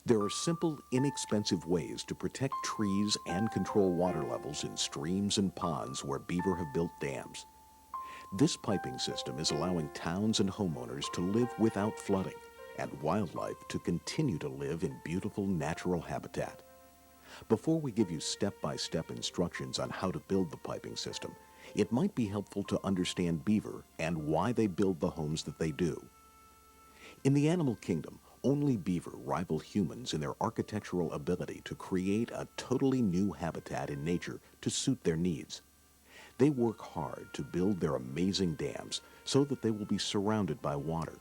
There are simple, inexpensive ways to protect trees and control water levels in streams and ponds where beaver have built dams. This piping system is allowing towns and homeowners to live without flooding and wildlife to continue to live in beautiful natural habitat. Before we give you step-by-step instructions on how to build the piping system, it might be helpful to understand beaver and why they build the homes that they do. In the animal kingdom, only beaver rival humans in their architectural ability to create a totally new habitat in nature to suit their needs. They work hard to build their amazing dams so that they will be surrounded by water.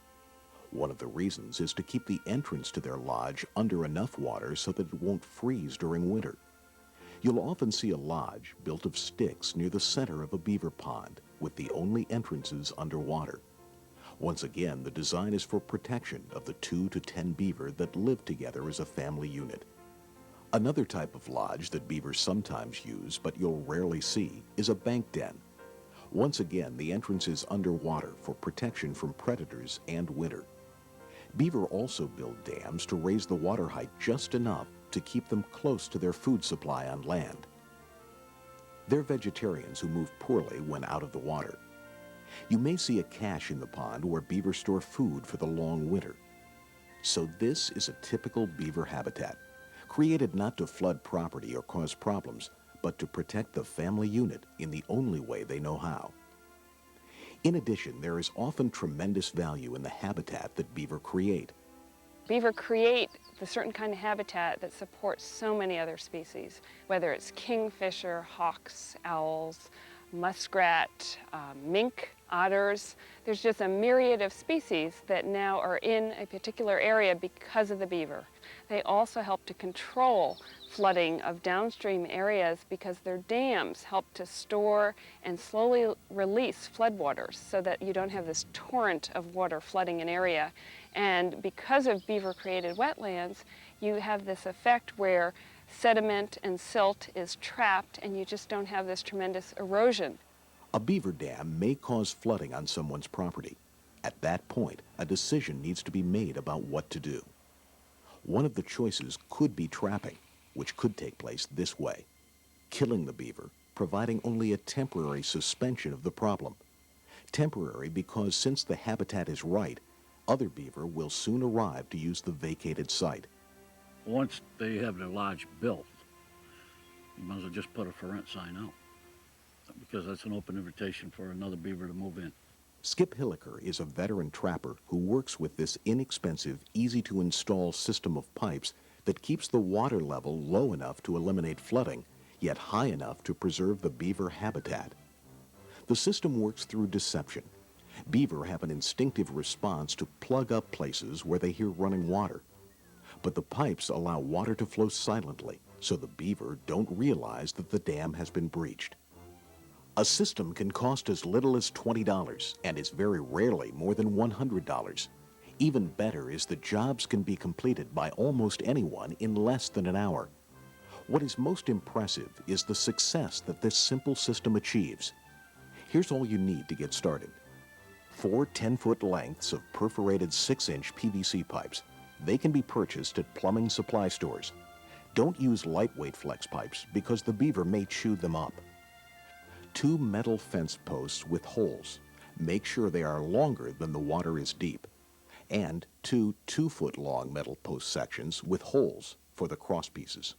One of the reasons is to keep the entrance to their lodge under enough water so that it won't freeze during winter. You'll often see a lodge built of sticks near the center of a beaver pond, with the only entrances underwater. Once again, the design is for protection of the 2 to 10 beaver that live together as a family unit. Another type of lodge that beavers sometimes use, but you'll rarely see, is a bank den. Once again, the entrance is underwater for protection from predators and winter. Beaver also build dams to raise the water height just enough to keep them close to their food supply on land. They're vegetarians who move poorly when out of the water. You may see a cache in the pond where beaver store food for the long winter. So this is a typical beaver habitat, created not to flood property or cause problems, but to protect the family unit in the only way they know how. In addition, there is often tremendous value in the habitat that beaver create. Beaver create the certain kind of habitat that supports so many other species, whether it's kingfisher, hawks, owls, muskrat, mink, otters. There's just a myriad of species that now are in a particular area because of the beaver. They also help to control flooding of downstream areas because their dams help to store and slowly release floodwaters so that you don't have this torrent of water flooding an area. And because of beaver-created wetlands, you have this effect where sediment and silt is trapped and you just don't have this tremendous erosion. A beaver dam may cause flooding on someone's property. At that point, a decision needs to be made about what to do. One of the choices could be trapping, which could take place this way: killing the beaver, providing only a temporary suspension of the problem. Temporary because since the habitat is right, other beaver will soon arrive to use the vacated site. Once they have their lodge built, you might as well just put a for rent sign out, because that's an open invitation for another beaver to move in. Skip Hilliker is a veteran trapper who works with this inexpensive, easy-to-install system of pipes that keeps the water level low enough to eliminate flooding, yet high enough to preserve the beaver habitat. The system works through deception. Beaver have an instinctive response to plug up places where they hear running water. But the pipes allow water to flow silently, so the beaver don't realize that the dam has been breached. A system can cost as little as $20 and is very rarely more than $100. Even better is that jobs can be completed by almost anyone in less than an hour. What is most impressive is the success that this simple system achieves. Here's all you need to get started: 4 10-foot lengths of perforated 6-inch PVC pipes. They can be purchased at plumbing supply stores. Don't use lightweight flex pipes because the beaver may chew them up. 2 metal fence posts with holes. Make sure they are longer than the water is deep. And 2 2-foot long metal post sections with holes for the cross pieces.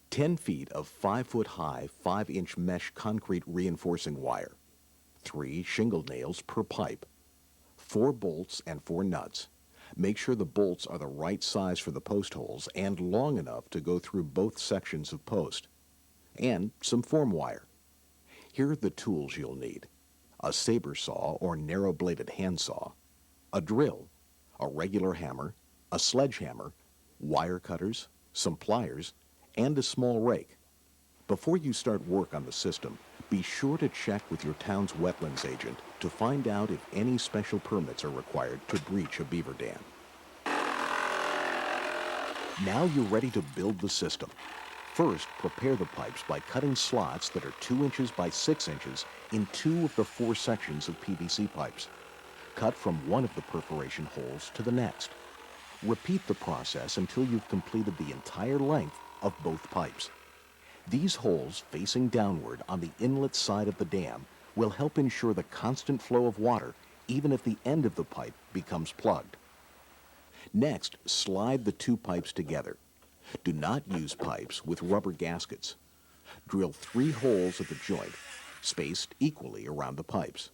10 feet of 5-foot high 5-inch mesh concrete reinforcing wire. 3 shingle nails per pipe. 4 bolts and 4 nuts. Make sure the bolts are the right size for the post holes and long enough to go through both sections of post. And some form wire. Here are the tools you'll need: a saber saw or narrow-bladed handsaw, a drill, a regular hammer, a sledgehammer, wire cutters, some pliers, and a small rake. Before you start work on the system, be sure to check with your town's wetlands agent to find out if any special permits are required to breach a beaver dam. Now you're ready to build the system. First, prepare the pipes by cutting slots that are 2 inches by 6 inches in 2 of the 4 sections of PVC pipes. Cut from one of the perforation holes to the next. Repeat the process until you've completed the entire length of both pipes. These holes facing downward on the inlet side of the dam will help ensure the constant flow of water even if the end of the pipe becomes plugged. Next, slide the two pipes together. Do not use pipes with rubber gaskets. Drill 3 holes at the joint, spaced equally around the pipes.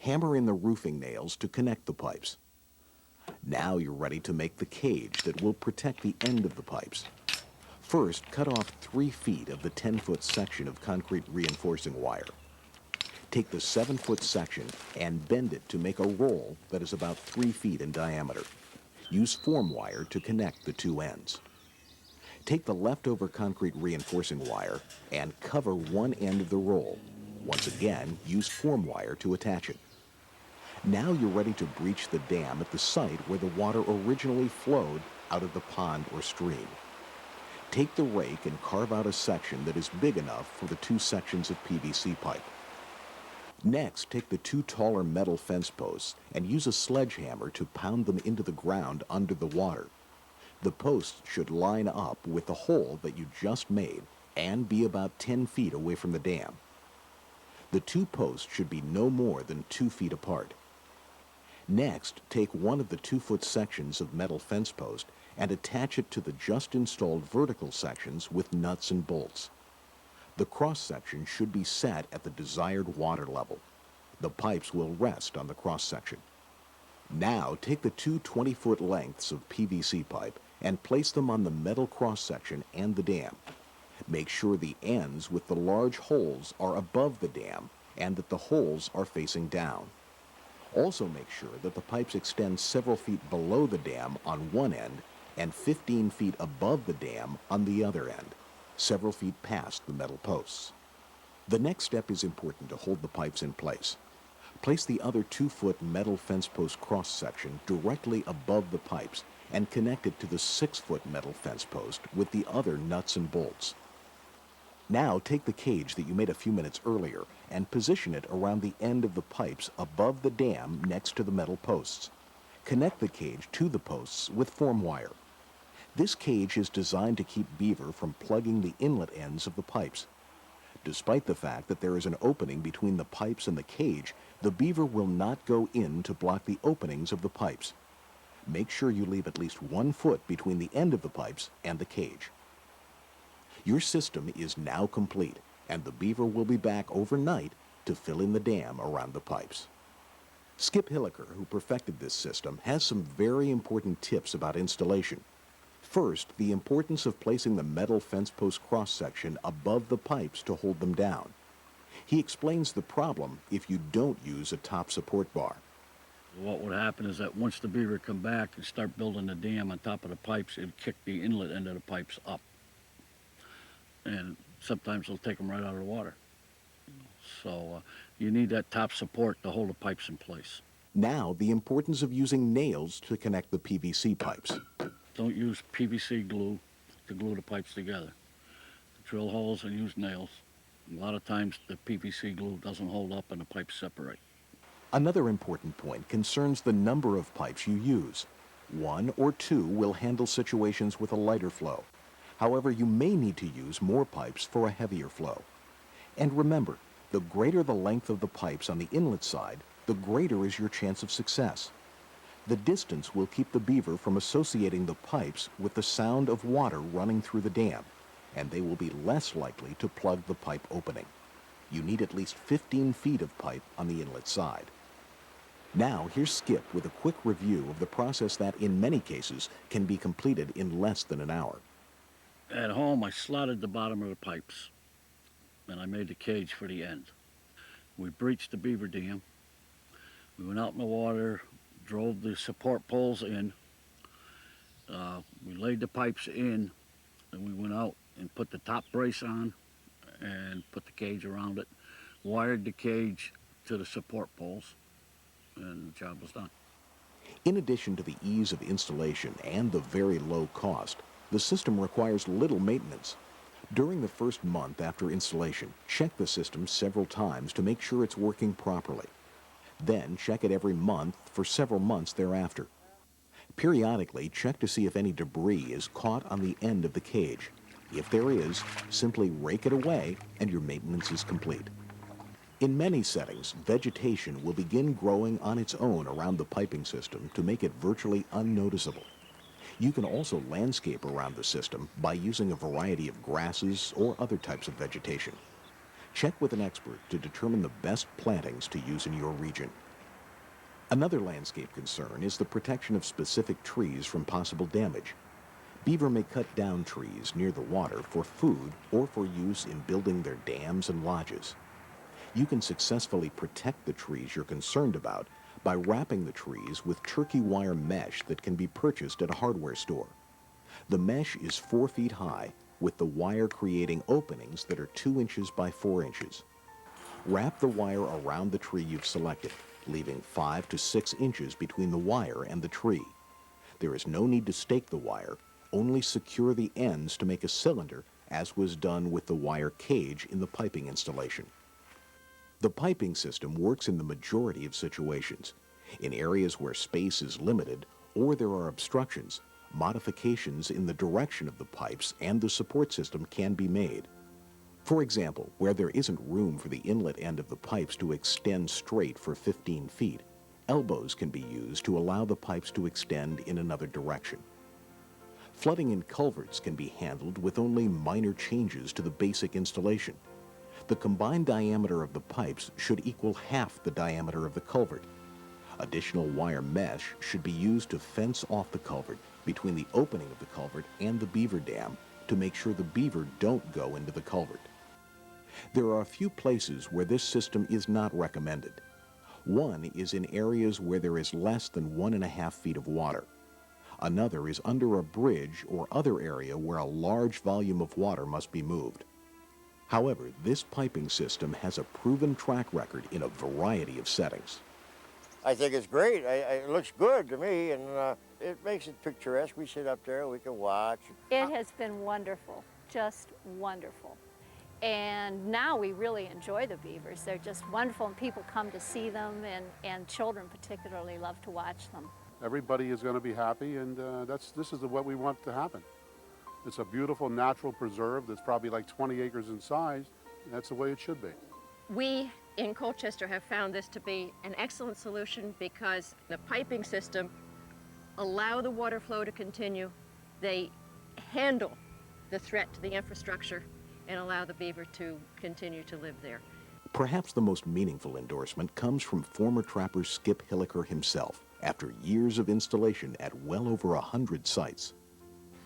Hammer in the roofing nails to connect the pipes. Now you're ready to make the cage that will protect the end of the pipes. First, cut off 3 feet of the 10-foot section of concrete reinforcing wire. Take the 7-foot section and bend it to make a roll that is about 3 feet in diameter. Use form wire to connect the two ends. Take the leftover concrete reinforcing wire and cover one end of the roll. Once again, use form wire to attach it. Now you're ready to breach the dam at the site where the water originally flowed out of the pond or stream. Take the rake and carve out a section that is big enough for the 2 sections of PVC pipe. Next, take the 2 taller metal fence posts and use a sledgehammer to pound them into the ground under the water. The posts should line up with the hole that you just made and be about 10 feet away from the dam. The 2 posts should be no more than 2 feet apart. Next, take one of the 2-foot sections of metal fence post and attach it to the just installed vertical sections with nuts and bolts. The cross section should be set at the desired water level. The pipes will rest on the cross section. Now take the 2 20-foot lengths of PVC pipe and place them on the metal cross section and the dam. Make sure the ends with the large holes are above the dam and that the holes are facing down. Also make sure that the pipes extend several feet below the dam on one end and 15 feet above the dam on the other end, several feet past the metal posts. The next step is important to hold the pipes in place. Place the other 2-foot metal fence post cross section directly above the pipes and connect it to the 6-foot metal fence post with the other nuts and bolts. Now take the cage that you made a few minutes earlier and position it around the end of the pipes above the dam next to the metal posts. Connect the cage to the posts with form wire. This cage is designed to keep beaver from plugging the inlet ends of the pipes. Despite the fact that there is an opening between the pipes and the cage, the beaver will not go in to block the openings of the pipes. Make sure you leave at least 1 foot between the end of the pipes and the cage. Your system is now complete, and the beaver will be back overnight to fill in the dam around the pipes. Skip Hilliker, who perfected this system, has some very important tips about installation. First, the importance of placing the metal fence post cross section above the pipes to hold them down. He explains the problem if you don't use a top support bar. What would happen is that once the beaver come back and start building the dam on top of the pipes, it'd kick the inlet end of the pipes up. And sometimes it'll take them right out of the water. So you need that top support to hold the pipes in place. Now, the importance of using nails to connect the PVC pipes. Don't use PVC glue to glue the pipes together. Drill holes and use nails. A lot of times the PVC glue doesn't hold up and the pipes separate. Another important point concerns the number of pipes you use. 1 or 2 will handle situations with a lighter flow. However, you may need to use more pipes for a heavier flow. And remember, the greater the length of the pipes on the inlet side, the greater is your chance of success. The distance will keep the beaver from associating the pipes with the sound of water running through the dam, and they will be less likely to plug the pipe opening. You need at least 15 feet of pipe on the inlet side. Now, here's Skip with a quick review of the process that, in many cases, can be completed in less than an hour. At home, I slotted the bottom of the pipes, and I made the cage for the end. We breached the beaver dam. We went out in the water, drove the support poles in. We laid the pipes in, and we went out and put the top brace on and put the cage around it, wired the cage to the support poles, and the job was done. In addition to the ease of installation and the very low cost, the system requires little maintenance. During the first month after installation, check the system several times to make sure it's working properly. Then check it every month for several months thereafter. Periodically, check to see if any debris is caught on the end of the cage. If there is, simply rake it away and your maintenance is complete. In many settings, vegetation will begin growing on its own around the piping system to make it virtually unnoticeable. You can also landscape around the system by using a variety of grasses or other types of vegetation. Check with an expert to determine the best plantings to use in your region. Another landscape concern is the protection of specific trees from possible damage. Beaver may cut down trees near the water for food or for use in building their dams and lodges. You can successfully protect the trees you're concerned about by wrapping the trees with turkey wire mesh that can be purchased at a hardware store. The mesh is 4 feet high, with the wire creating openings that are 2 inches by 4 inches. Wrap the wire around the tree you've selected, leaving 5 to 6 inches between the wire and the tree. There is no need to stake the wire, only secure the ends to make a cylinder, as was done with the wire cage in the piping installation. The piping system works in the majority of situations. In areas where space is limited or there are obstructions, modifications in the direction of the pipes and the support system can be made. For example, where there isn't room for the inlet end of the pipes to extend straight for 15 feet, elbows can be used to allow the pipes to extend in another direction. Flooding in culverts can be handled with only minor changes to the basic installation. The combined diameter of the pipes should equal half the diameter of the culvert. Additional wire mesh should be used to fence off the culvert between the opening of the culvert and the beaver dam to make sure the beaver don't go into the culvert. There are a few places where this system is not recommended. One is in areas where there is less than 1.5 feet of water. Another is under a bridge or other area where a large volume of water must be moved. However, this piping system has a proven track record in a variety of settings. I think it's great. It looks good to me, and it makes it picturesque. We sit up there, we can watch. It has been wonderful, just wonderful. And now we really enjoy the beavers. They're just wonderful, and people come to see them, and children particularly love to watch them. Everybody is going to be happy, and this is what we want to happen. It's a beautiful natural preserve that's probably like 20 acres in size. That's the way it should be. We in Colchester have found this to be an excellent solution because the piping system allow the water flow to continue. They handle the threat to the infrastructure and allow the beaver to continue to live there. Perhaps the most meaningful endorsement comes from former trapper Skip Hilliker himself after years of installation at well over 100 sites.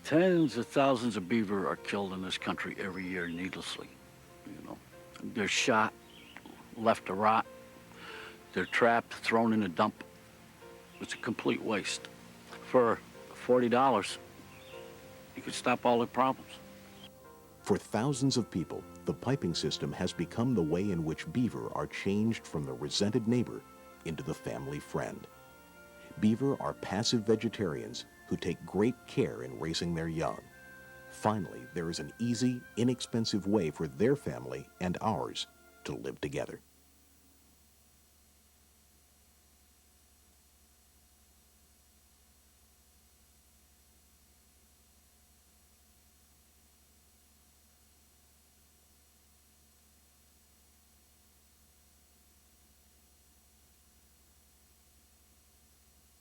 Tens of thousands of beaver are killed in this country every year needlessly. They're shot, left to rot. They're trapped, thrown in a dump. It's a complete waste. For $40, you could stop all the problems. For thousands of people, the piping system has become the way in which beaver are changed from the resented neighbor into the family friend. Beaver are passive vegetarians who take great care in raising their young. Finally, there is an easy, inexpensive way for their family and ours to live together.